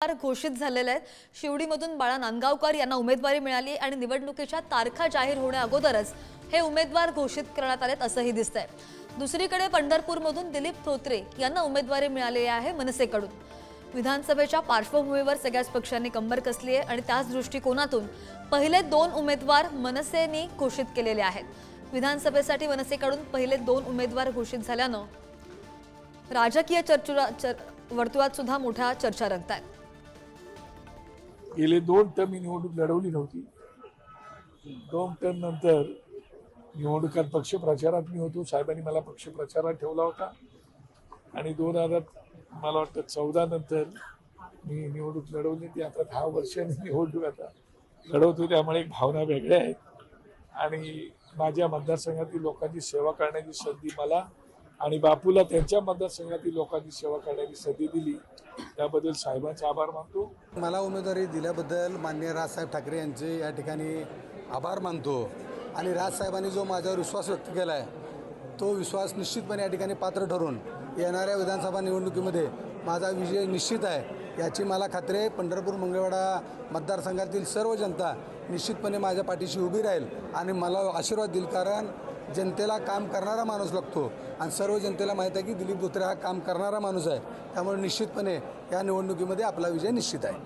घोषित झालेले आहेत। शिवडीमधून बाळा नांदगावकर यांना उमेदवारी मिळाली आणि निवडणुकीच्या तारखा जाहीर होण्याअगोदरच हे उमेदवार घोषित करण्यात आलेत असंही दिसतंय। दुसरीकडे पंढरपूरमधून दिलीप थोत्रे यांना उमेदवारी मिळाली आहे मनसेकडून। विधानसभेच्या पार्श्वभूमीवर सगळ्याच पक्षांनी कंबर कसली आहे आणि त्याच दृष्टिकोनातून पहिले 2 उमेदवार मनसेने घोषित केलेले आहेत। विधानसभेसाठी मनसेकडून पहिले 2 उमेदवार घोषित झाल्यानं राजकीय वर्तुळात सुद्धा मोठ्या चर्चा रंगतायत। गेले 2 टर्म निवडणूक लढवली नव्हती। 2 टर्म नंतर निवडणुकात पक्ष प्रचारात मी होतो, साहेबांनी मला पक्ष प्रचारात ठेवला होता आणि 2014 नंतर मी निवडणूक लढवली ती आता 10 वर्षांनी निवडणूक आता लढवतो, त्यामुळे एक भावना वेगळ्या आहेत आणि माझ्या मतदारसंघातील लोकांची सेवा करण्याची संधी मला आणि बापूला त्यांच्या मतदारसंघातील लोकांची सेवा करण्याची संधी दिली, त्याबद्दल साहेबांचे आभार मानतो। मला उमेदवारी दिल्याबद्दल माननीय राजसाहेब ठाकरे यांचे या ठिकाणी आभार मानतो आणि राजसाहेबांनी जो माझ्यावर विश्वास व्यक्त केला आहे तो विश्वास निश्चितपणे या ठिकाणी पात्र ठरून येणाऱ्या विधानसभा निवडणुकीमध्ये माझा विजय निश्चित आहे याची मला खात्री आहे। पंढरपूर मंगळवेढा मतदारसंघातील सर्व जनता निश्चितपणे माझ्या पाठीशी उभी राहील आणि मला आशीर्वाद देईल, कारण जनतेला काम करणारा माणूस लागतो आणि सर्व जनतेला माहीत आहे की दिलीप थोत्रे हा काम करणारा माणूस आहे, त्यामुळे निश्चितपणे या निवडणुकीमध्ये आपला विजय निश्चित आहे।